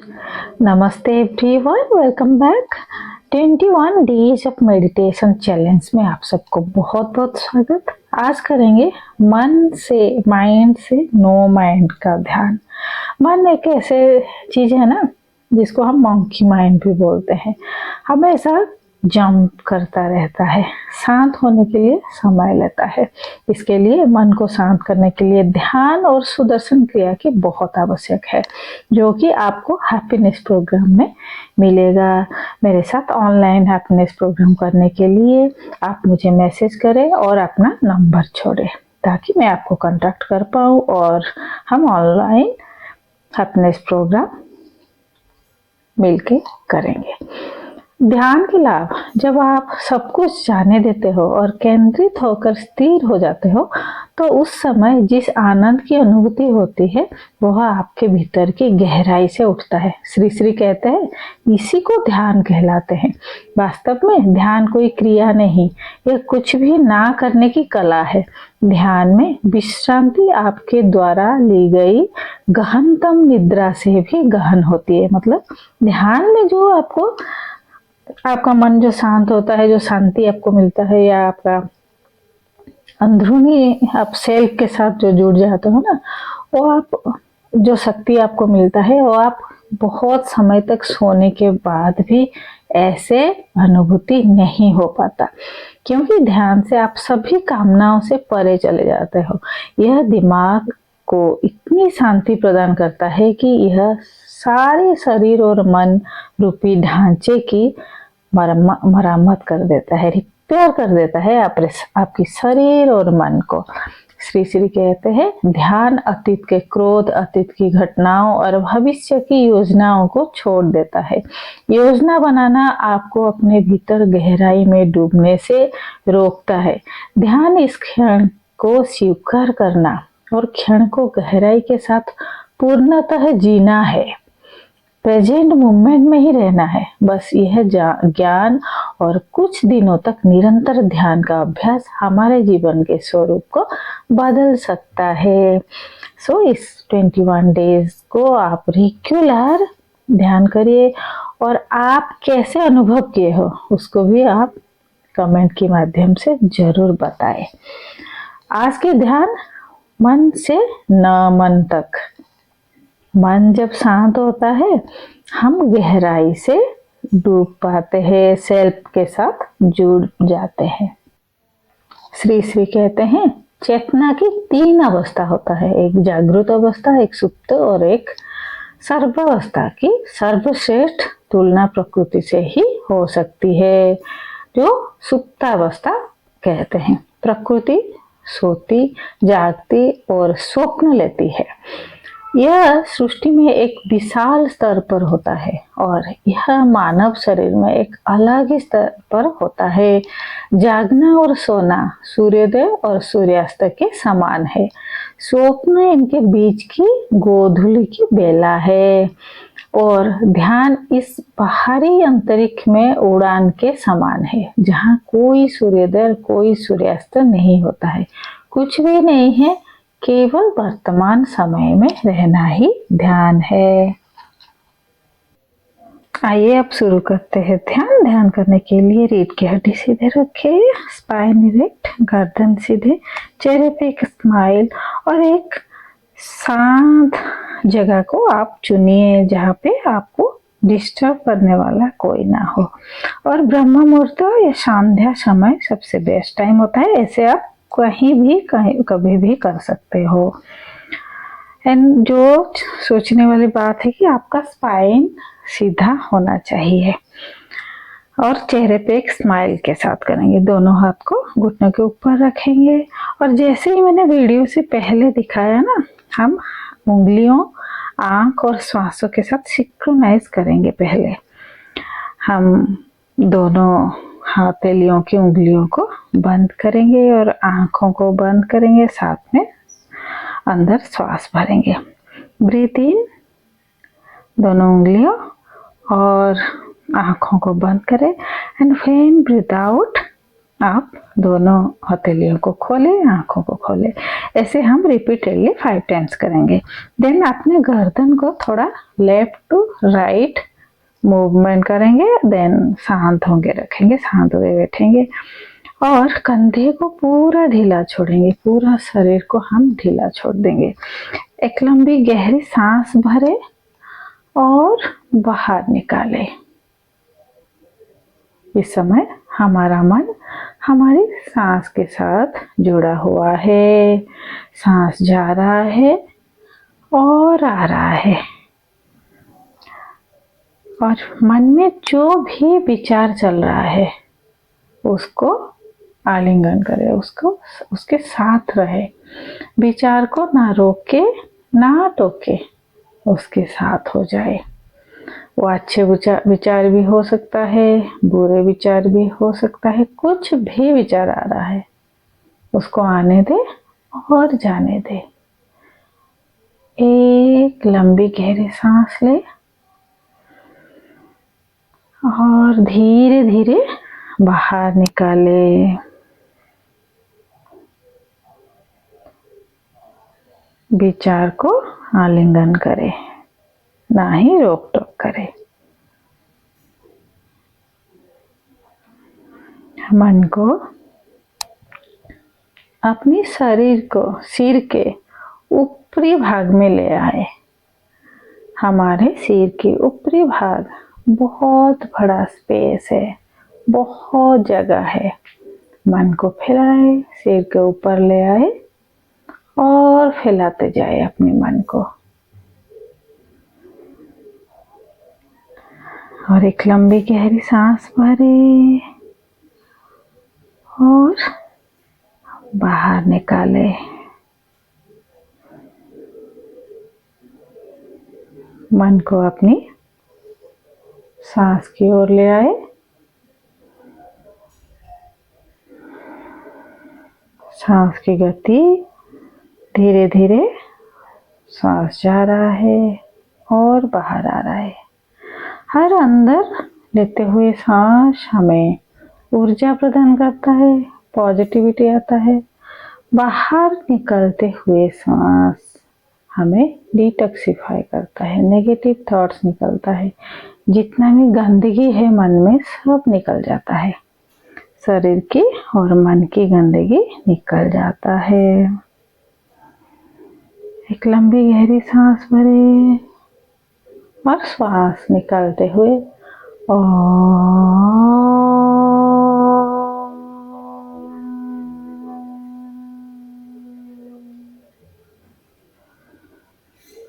नमस्ते everyone, welcome back. 21 days of meditation challenge में आप सबको बहुत बहुत स्वागत। आज करेंगे माइंड से नो माइंड का ध्यान। मन एक ऐसे चीज है ना जिसको हम मंकी माइंड भी बोलते हैं। हमेशा जंप करता रहता है, शांत होने के लिए समय लेता है। इसके लिए मन को शांत करने के लिए ध्यान और सुदर्शन क्रिया की बहुत आवश्यक है, जो कि आपको हैप्पीनेस प्रोग्राम में मिलेगा। मेरे साथ ऑनलाइन हैप्पीनेस प्रोग्राम करने के लिए आप मुझे मैसेज करें और अपना नंबर छोड़ें ताकि मैं आपको कांटेक्ट कर पाऊँ और हम ऑनलाइन हैप्पीनेस प्रोग्राम मिलके करेंगे। ध्यान के लाभ, जब आप सब कुछ जाने देते हो और केंद्रित होकर स्थिर हो जाते हो तो उस समय जिस आनंद की अनुभूति होती है वह आपके भीतर की गहराई से उठता है। श्री श्री कहते हैं इसी को ध्यान कहलाते हैं। वास्तव में ध्यान कोई क्रिया नहीं, यह कुछ भी ना करने की कला है। ध्यान में विश्रांति आपके द्वारा ली गई गहनतम निद्रा से भी गहन होती है। मतलब ध्यान में जो आपका मन जो शांत होता है, जो शांति आपको मिलता है, या आपका अंदरूनी आप सेल्फ के साथ जो जुड़ जाते हो ना, वो आप जो शक्ति आपको मिलता है वो आप बहुत समय तक सोने के बाद भी ऐसे अनुभूति नहीं हो पाता, क्योंकि ध्यान से आप सभी कामनाओं से परे चले जाते हो। यह दिमाग को इतनी शांति प्रदान करता है कि यह सारे शरीर और मन रूपी ढांचे की मरम्मत कर देता है, रिपेयर कर देता है आपकी शरीर और मन को। श्री श्री कहते हैं ध्यान अतीत के क्रोध, अतीत की घटनाओं और भविष्य की योजनाओं को छोड़ देता है। योजना बनाना आपको अपने भीतर गहराई में डूबने से रोकता है। ध्यान इस क्षण को स्वीकार करना और क्षण को गहराई के साथ पूर्णतः जीना है। प्रेजेंट मोमेंट में ही रहना है। बस यह ज्ञान और कुछ दिनों तक निरंतर ध्यान का अभ्यास हमारे जीवन के स्वरूप को बदल सकता है। इस 21 डेज को आप रेगुलर ध्यान करिए और आप कैसे अनुभव किए हो उसको भी आप कमेंट के माध्यम से जरूर बताएं। आज के ध्यान मन से न मन तक। मन जब शांत होता है हम गहराई से डूब पाते हैं, सेल्फ के साथ जुड़ जाते हैं। श्री श्री कहते हैं चेतना की 3 अवस्था होता है, एक जागृत अवस्था, एक सुप्त और एक सर्वावस्था की सर्वश्रेष्ठ तुलना प्रकृति से ही हो सकती है, जो सुप्तावस्था कहते हैं। प्रकृति सोती, जागती और स्वप्न लेती है। यह सृष्टि में एक विशाल स्तर पर होता है और यह मानव शरीर में एक अलग ही स्तर पर होता है। जागना और सोना सूर्योदय और सूर्यास्त के समान है। स्वप्न इनके बीच की गोधूली की बेला है और ध्यान इस बाहरी अंतरिक्ष में उड़ान के समान है, जहाँ कोई सूर्योदय कोई सूर्यास्त नहीं होता है। कुछ भी नहीं है, केवल वर्तमान समय में रहना ही ध्यान है। आइए अब शुरू करते हैं ध्यान करने के लिए रीढ़ की हड्डी सीधे रखें, स्पाइन इरेक्ट, गर्दन सीधे, चेहरे पे एक स्माइल और एक शांत जगह को आप चुनिए जहाँ पे आपको डिस्टर्ब करने वाला कोई ना हो। और ब्रह्म मुहूर्त या संध्या समय सबसे बेस्ट टाइम होता है। ऐसे आप कभी भी कर सकते हो। एंड जो सोचने वाली बात है कि आपका स्पाइन सीधा होना चाहिए और चेहरे पे एक स्माइल के साथ करेंगे। दोनों हाथ को घुटनों के ऊपर रखेंगे और जैसे ही मैंने वीडियो से पहले दिखाया ना, हम उंगलियों, आंख और श्वासों के साथ सिंक्रोनाइज करेंगे। पहले हम दोनों हथेलियों की उंगलियों को बंद करेंगे और आंखों को बंद करेंगे, साथ में अंदर श्वास भरेंगे। ब्रीथ इन, दोनों उंगलियों और आंखों को बंद करें एंड व्हेन ब्रीथ आउट आप दोनों हथेलियों को खोलें, आंखों को खोलें। ऐसे हम रिपीटेडली 5 टाइम्स करेंगे। देन अपने गर्दन को थोड़ा लेफ्ट टू राइट मूवमेंट करेंगे। देन शांत होके रखेंगे, शांत होके बैठेंगे और कंधे को पूरा ढीला छोड़ेंगे, पूरा शरीर को हम ढीला छोड़ देंगे। एक लंबी गहरी सांस भरे और बाहर निकाले। इस समय हमारा मन हमारी सांस के साथ जुड़ा हुआ है। सांस जा रहा है और आ रहा है और मन में जो भी विचार चल रहा है उसको आलिंगन करे, उसको उसके साथ रहे। विचार को ना रोके ना टोके, उसके साथ हो जाए। वो अच्छे विचार भी हो सकता है, बुरे विचार भी हो सकता है, कुछ भी विचार आ रहा है उसको आने दे और जाने दे। एक लंबी गहरी सांस ले और धीरे धीरे बाहर निकाले। विचार को आलिंगन करे, ना ही रोक टोक करे। मन को अपने शरीर को सिर के ऊपरी भाग में ले आए। हमारे सिर के ऊपरी भाग बहुत बड़ा स्पेस है, बहुत जगह है। मन को फैलाए, सिर के ऊपर ले आए और फैलाते जाए अपने मन को। और एक लंबी गहरी सांस भरे और बाहर निकाले। मन को अपनी सांस की ओर ले आए। सांस की गति धीरे धीरे सांस जा रहा है और बाहर आ रहा है। हर अंदर लेते हुए सांस हमें ऊर्जा प्रदान करता है, पॉजिटिविटी आता है। बाहर निकलते हुए सांस हमें डिटॉक्सिफाई करता है, नेगेटिव थॉट्स निकलता है। जितना भी गंदगी है मन में सब निकल जाता है। शरीर की और मन की गंदगी निकल जाता है। एक लंबी गहरी सांस भरे और श्वास निकालते हुए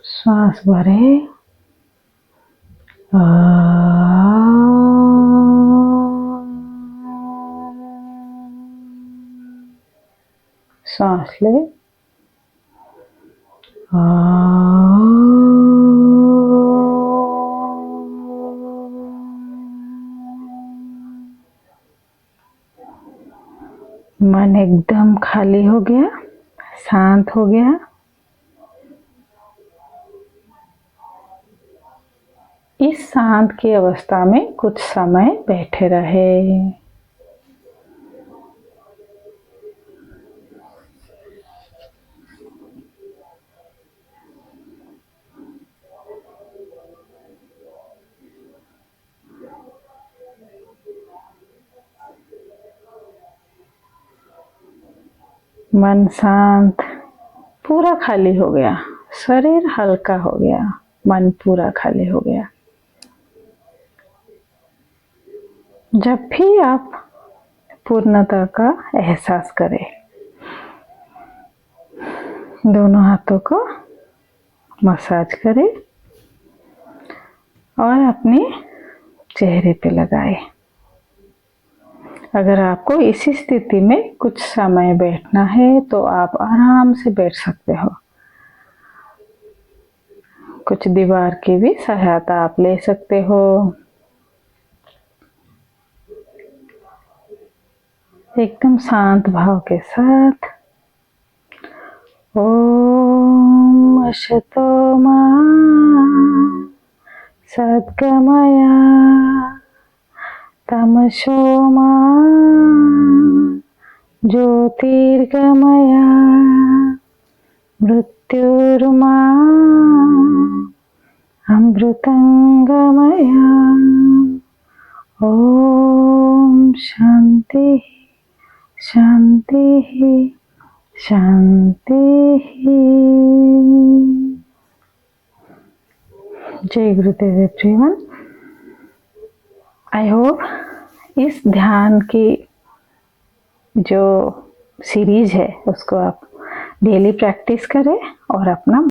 श्वास भरे सांस ले मन एकदम खाली हो गया, शांत हो गया। इस शांत की अवस्था में कुछ समय बैठे रहे। मन शांत, पूरा खाली हो गया, शरीर हल्का हो गया, मन पूरा खाली हो गया। जब भी आप पूर्णता का एहसास करें, दोनों हाथों को मसाज करें और अपने चेहरे पे लगाएं। अगर आपको इसी स्थिति में कुछ समय बैठना है तो आप आराम से बैठ सकते हो। कुछ दीवार की भी सहायता आप ले सकते हो। एकदम शांत भाव के साथ ओम असतो मा सद्गमया तमसो मा ज्योतिर्गमया मृत्युर्मा अमृतंगमया। ओम शांति शांति शांति। जय गुरुदेव एवरीवन। आई होप इस ध्यान की जो सीरीज है उसको आप डेली प्रैक्टिस करें और अपना